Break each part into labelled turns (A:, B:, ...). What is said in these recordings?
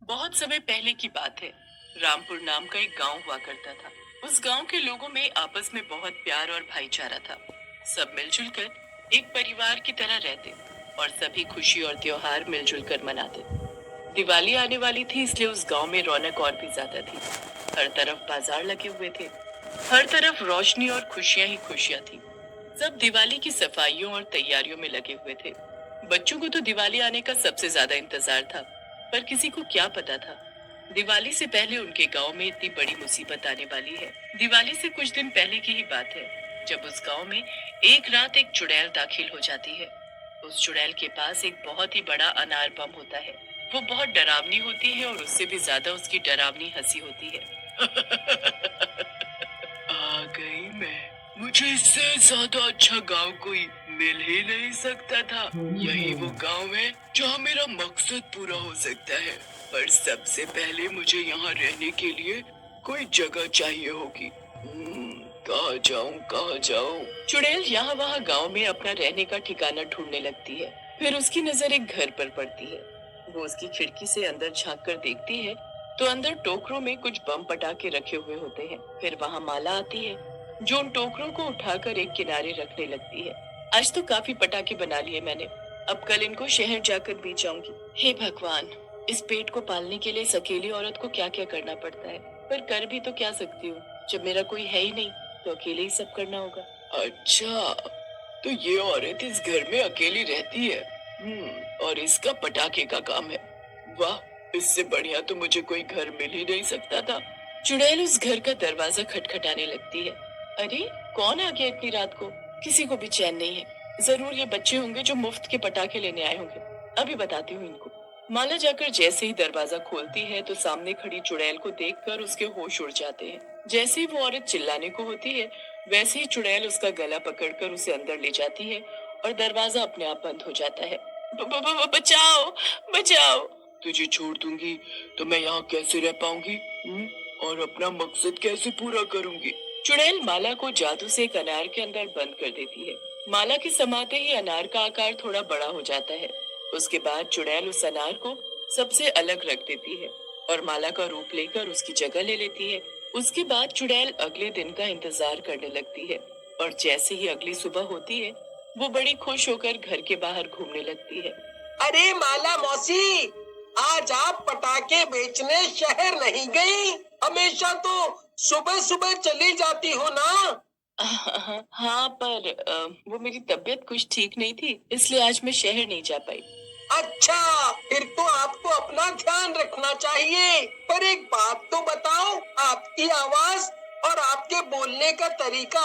A: बहुत समय पहले की बात है। रामपुर नाम का एक गांव हुआ करता था। उस गांव के लोगों में आपस में बहुत प्यार और भाईचारा था। सब मिलजुल कर एक परिवार की तरह रहते और सभी खुशी और त्योहार मिलजुल कर मनाते। दिवाली आने वाली थी, इसलिए उस गांव में रौनक और भी ज्यादा थी। हर तरफ बाजार लगे हुए थे। हर तरफ रोशनी और खुशियां ही खुशियां थी। सब दिवाली की सफाइयों और तैयारियों में लगे हुए थे। बच्चों को तो दिवाली आने का सबसे ज्यादा इंतजार था। पर किसी को क्या पता था, दिवाली से पहले उनके गांव में इतनी बड़ी मुसीबत आने वाली है। दिवाली से कुछ दिन पहले की ही बात है, जब उस गांव में एक रात एक चुड़ैल दाखिल हो जाती है। उस चुड़ैल के पास एक बहुत ही बड़ा अनार बम होता है। वो बहुत डरावनी होती है और उससे भी ज्यादा उसकी डरावनी हंसी होती है। आ गई मैं। मुझे इससे ज्यादा अच्छा गांव कोई मिल ही नहीं सकता था। यही वो गांव है जहाँ मेरा मकसद पूरा हो सकता है। पर सबसे पहले मुझे यहाँ रहने के लिए कोई जगह चाहिए होगी। कहाँ जाऊँ कहाँ जाऊँ? चुड़ैल यहाँ वहाँ गांव में अपना रहने का ठिकाना ढूंढने लगती है। फिर उसकी नजर एक घर पर पड़ती है। वो उसकी खिड़की से अंदर झांक कर देखती है तो अंदर टोकरों में कुछ बम पटाखे रखे हुए होते हैं। फिर वहाँ माला आती है, जो उन टोकरों को उठाकर एक किनारे रखने लगती है। आज तो काफी पटाखे बना लिए मैंने, अब कल इनको शहर जाकर बेच आऊंगी। हे भगवान, इस पेट को पालने के लिए इस अकेली औरत को क्या क्या करना पड़ता है। पर कर भी तो क्या सकती हूँ, जब मेरा कोई है ही नहीं तो अकेले ही सब करना होगा। अच्छा, तो ये औरत इस घर में अकेली रहती है। और इसका पटाखे का काम है। वाह, इससे बढ़िया तो मुझे कोई घर मिल ही नहीं सकता था। चुड़ैल उस घर का दरवाजा खटखटाने लगती है। अरे, कौन आ गया इतनी रात को? किसी को भी चैन नहीं है। जरूर ये बच्चे होंगे जो मुफ्त के पटाखे लेने आए होंगे। अभी बताती हूँ इनको। माला जाकर जैसे ही दरवाजा खोलती है तो सामने खड़ी चुड़ैल को देखकर उसके होश उड़ जाते हैं। जैसे ही वो औरत चिल्लाने को होती है, वैसे ही चुड़ैल उसका गला पकड़कर उसे अंदर ले जाती है और दरवाजा अपने आप बंद हो जाता है। बचाओ, बचाओ! तुझे छोड़ दूंगी तो मैं यहाँ कैसे रह पाऊंगी? और अपना मकसद कैसे पूरा करूंगी? चुड़ैल माला को जादू से एक अनार के अंदर बंद कर देती है। माला के समाते ही अनार का आकार थोड़ा बड़ा हो जाता है। उसके बाद चुड़ैल उस अनार को सबसे अलग रख देती है और माला का रूप लेकर उसकी जगह ले लेती है। उसके बाद चुड़ैल अगले दिन का इंतजार करने लगती है और जैसे ही अगली सुबह होती है, वो बड़ी खुश होकर घर के बाहर घूमने लगती है।
B: अरे माला मौसी, आज आप पटाखे बेचने शहर नहीं गई? हमेशा तो सुबह सुबह चली जाती हो ना।
A: हाँ, पर वो मेरी तबीयत कुछ ठीक नहीं थी, इसलिए आज मैं शहर नहीं जा पाई।
B: अच्छा, फिर तो आपको अपना ध्यान रखना चाहिए। पर एक बात तो बताओ, आपकी आवाज और आपके बोलने का तरीका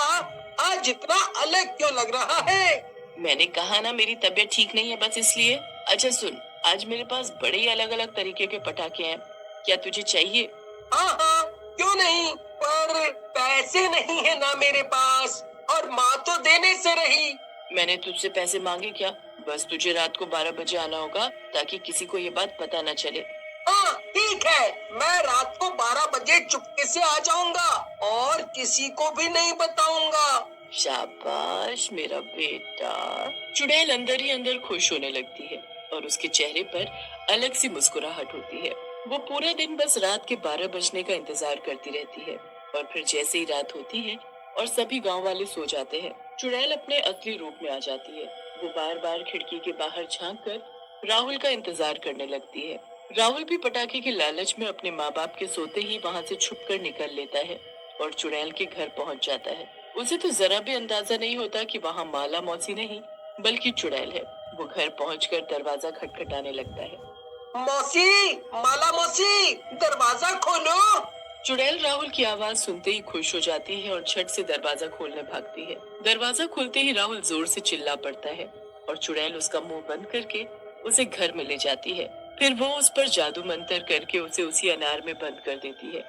B: आज इतना अलग क्यों लग रहा है?
A: मैंने कहा ना, मेरी तबीयत ठीक नहीं है, बस इसलिए। अच्छा सुन, आज मेरे पास बड़े ही अलग अलग तरीके के पटाखे हैं। क्या तुझे चाहिए?
B: हाँ हाँ, क्यों नहीं, पर पैसे नहीं है ना मेरे पास, और माँ तो देने से रही।
A: मैंने तुझसे पैसे मांगे क्या? बस तुझे रात को 12 बजे आना होगा, ताकि किसी को ये बात पता न चले।
B: हाँ ठीक है, मैं रात को 12 बजे चुपके से आ जाऊंगा और किसी को भी नहीं बताऊंगा।
A: शाबाश मेरा बेटा। चुड़ैल अंदर ही अंदर खुश होने लगती है और उसके चेहरे पर अलग सी मुस्कुराहट होती है। वो पूरा दिन बस रात के 12 बजने का इंतजार करती रहती है और फिर जैसे ही रात होती है और सभी गांव वाले सो जाते हैं, चुड़ैल अपने असली रूप में आ जाती है। वो बार बार खिड़की के बाहर झांक कर राहुल का इंतजार करने लगती है। राहुल भी पटाखे के लालच में अपने माँ बाप के सोते ही वहाँ से छुपकर निकल लेता है और चुड़ैल के घर पहुँच जाता है। उसे तो जरा भी अंदाजा नहीं होता कि वहाँ माला मौसी नहीं, बल्कि चुड़ैल है। वो घर पहुंचकर दरवाजा खटखटाने लगता है।
B: मौसी, माला मौसी, दरवाजा खोलो।
A: चुड़ैल राहुल की आवाज सुनते ही खुश हो जाती है और झट से दरवाजा खोलने भागती है। दरवाजा खुलते ही राहुल जोर से चिल्ला पड़ता है और चुड़ैल उसका मुंह बंद करके उसे घर में ले जाती है। फिर वो उस पर जादू मंतर करके उसे उसी अनार में बंद कर देती है।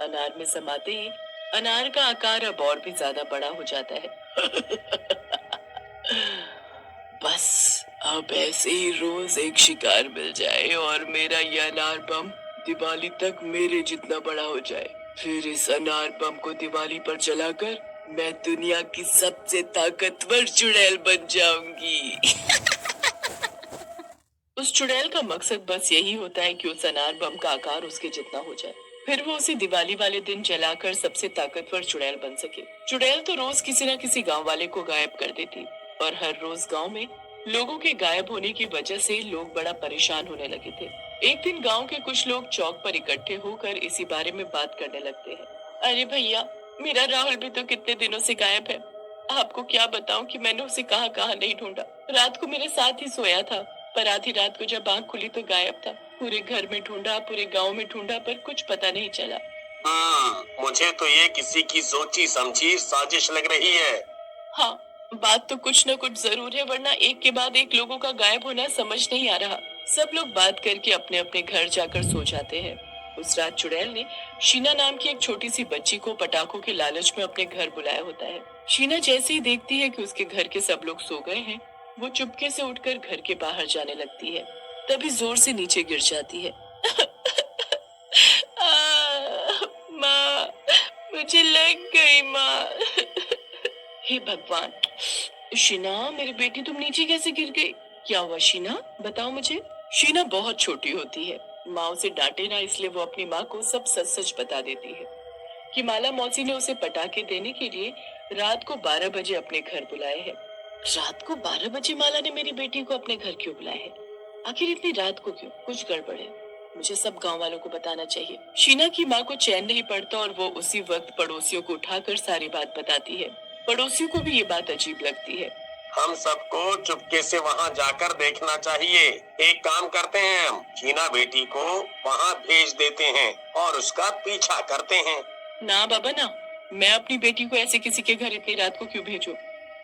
A: अनार में समाते ही अनार का आकार अब और भी ज्यादा बड़ा हो जाता है। बस अब ऐसे ही रोज एक शिकार मिल जाए और मेरा ये अनार बम दिवाली तक मेरे जितना बड़ा हो जाए। फिर इस अनार बम को दिवाली पर जलाकर मैं दुनिया की सबसे ताकतवर चुड़ैल बन जाऊंगी। उस चुड़ैल का मकसद बस यही होता है कि उस अनार बम का आकार उसके जितना हो जाए, फिर वो उसे दिवाली वाले दिन जलाकर सबसे ताकतवर चुड़ैल बन सके। चुड़ैल तो रोज किसी न किसी गांव वाले को गायब कर देती और हर रोज गांव में लोगों के गायब होने की वजह से लोग बड़ा परेशान होने लगे थे। एक दिन गांव के कुछ लोग चौक पर इकट्ठे होकर इसी बारे में बात करने लगते हैं। अरे भैया, मेरा राहुल भी तो कितने दिनों से गायब है। आपको क्या बताऊं कि मैंने उसे कहाँ कहाँ नहीं ढूंढा। रात को मेरे साथ ही सोया था, पर आधी रात को जब आंख खुली तो गायब था। पूरे घर में ढूंढा, पूरे गांव में ढूंढा, पर कुछ पता नहीं चला।
C: मुझे तो ये किसी की सोची समझी साजिश लग रही है।
A: हाँ, बात तो कुछ न कुछ जरूर है, वरना एक के बाद एक लोगों का गायब होना समझ नहीं आ रहा। सब लोग बात करके अपने अपने घर जाकर सो जाते हैं। उस रात चुड़ैल ने शीना नाम की एक छोटी सी बच्ची को पटाखों के लालच में अपने घर बुलाया होता है। शीना जैसे ही देखती है कि उसके घर के सब लोग सो गए हैं, वो चुपके से उठकर घर के बाहर जाने लगती है। तभी जोर से नीचे गिर जाती है। माँ, मुझे लग गई माँ। हे भगवान! शीना, मेरी बेटी, तुम नीचे कैसे गिर गई? क्या हुआ शीना, बताओ मुझे। शीना बहुत छोटी होती है। माँ उसे डांटे ना, इसलिए वो अपनी माँ को सब सच सच बता देती है कि माला मौसी ने उसे पटाखे देने के लिए रात को 12 बजे अपने घर बुलाए हैं। रात को 12 बजे माला ने मेरी बेटी को अपने घर क्यों बुलाया है? आखिर इतनी रात को क्यों? कुछ गड़बड़ है। मुझे सब गांव वालों को बताना चाहिए। शीना की माँ को चैन नहीं पड़ता और वो उसी वक्त पड़ोसियों को उठाकर सारी बात बताती है। पड़ोसियों को भी ये बात अजीब लगती है।
C: हम सबको चुपके से वहाँ जाकर देखना चाहिए। एक काम करते हैं, हम शीना बेटी को वहाँ भेज देते हैं और उसका पीछा करते हैं।
A: ना बाबा ना, मैं अपनी बेटी को ऐसे किसी के घर इतनी रात को क्यों भेजूं?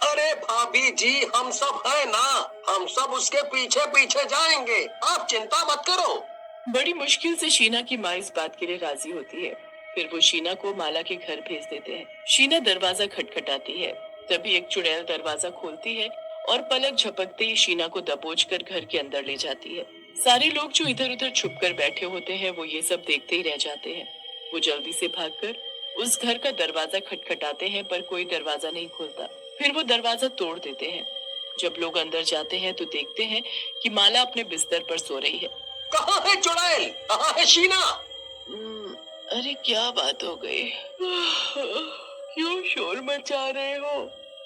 B: अरे भाभी जी, हम सब है ना, हम सब उसके पीछे पीछे जाएंगे, आप चिंता मत करो।
A: बड़ी मुश्किल से शीना की माँ इस बात के लिए राजी होती है। फिर वो शीना को माला के घर भेज देते हैं। शीना दरवाजा खटखटाती है। तभी एक चुड़ैल दरवाजा खोलती है और पलक झपकते ही शीना को दबोच कर घर के अंदर ले जाती है। सारे लोग जो इधर उधर छुप कर बैठे होते हैं, वो ये सब देखते ही रह जाते हैं। वो जल्दी से भागकर उस घर का दरवाजा खटखटाते हैं, पर कोई दरवाजा नहीं खुलता। फिर वो दरवाजा तोड़ देते हैं। जब लोग अंदर जाते हैं तो देखते हैं कि माला अपने बिस्तर पर सो रही है।
B: कहाँ है चुड़ैल, कहाँ है शीना?
A: अरे क्या बात हो गई? क्यों शोर मचा रहे हो?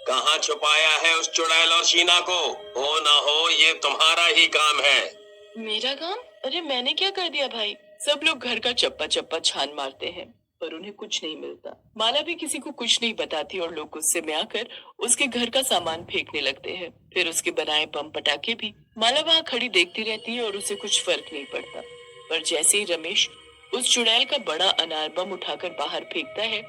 C: कहाँ छुपाया है उस चुड़ैल और शीना को? हो ना हो ये तुम्हारा ही काम है।
A: मेरा काम? अरे मैंने क्या कर दिया भाई? सब लोग घर का चप्पा चप्पा छान मारते हैं, पर उन्हें कुछ नहीं मिलता। माला भी किसी को कुछ नहीं बताती और लोग गुस्से में आकर उसके घर का सामान फेंकने लगते हैं। फिर उसके बनाए बम पटाखे भी। माला वहाँ खड़ी देखती रहती है और उसे कुछ फर्क नहीं पड़ता। पर जैसे ही रमेश उस चुड़ैल का बड़ा अनार बम उठाकर बाहर फेंकता है,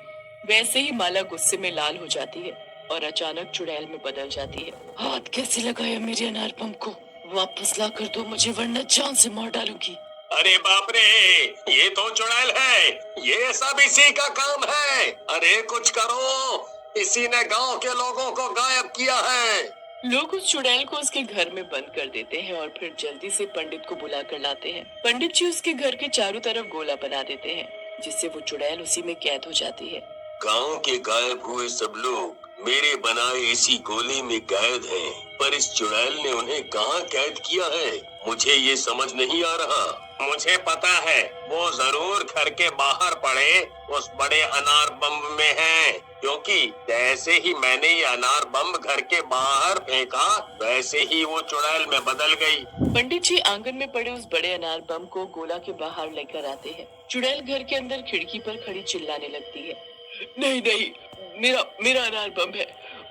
A: वैसे ही माला गुस्से में लाल हो जाती है और अचानक चुड़ैल में बदल जाती है। हाथ कैसे लगाया मेरे अनार बम को? वापस ला कर दो मुझे, वरना जान से मार डालूंगी।
C: अरे बाप रे, ये तो चुड़ैल है, ये सब इसी का काम है। अरे कुछ करो, इसी ने गांव के लोगों को गायब किया है।
A: लोग उस चुड़ैल को उसके घर में बंद कर देते हैं और फिर जल्दी से पंडित को बुला कर लाते हैं। पंडित जी उसके घर के चारों तरफ गोला बना देते हैं, जिससे वो चुड़ैल उसी में कैद हो जाती है।
C: गांव के गायब हुए सब लोग मेरे बनाए इसी गोले में कैद हैं, पर इस चुड़ैल ने उन्हें कहाँ कैद किया है, मुझे ये समझ नहीं आ रहा। मुझे पता है, वो जरूर घर के बाहर पड़े उस बड़े अनार बम में है, क्योंकि जैसे ही मैंने ये अनार बम घर के बाहर फेंका, वैसे ही वो चुड़ैल में बदल गई।
A: पंडित जी आंगन में पड़े उस बड़े अनार बम को गोला के बाहर लेकर आते हैं। चुड़ैल घर के अंदर खिड़की पर खड़ी चिल्लाने लगती है। नहीं नहीं, मेरा अनार बम है।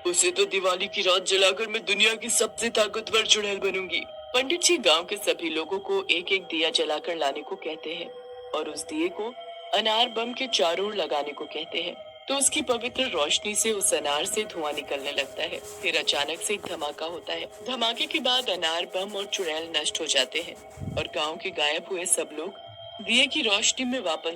A: उसे तो दिवाली की रात जलाकर मैं दुनिया की सबसे ताकतवर चुड़ैल बनूंगी। पंडित जी गांव के सभी लोगों को एक एक दिया जलाकर लाने को कहते हैं और उस दिए को अनार बम के चारों ओर लगाने को कहते हैं। तो उसकी पवित्र रोशनी से उस अनार से धुआं निकलने लगता है। फिर अचानक से एक धमाका होता है। धमाके के बाद अनार बम और चुड़ैल नष्ट हो जाते हैं और गांव के गायब हुए सब लोग दिए की रोशनी में वापस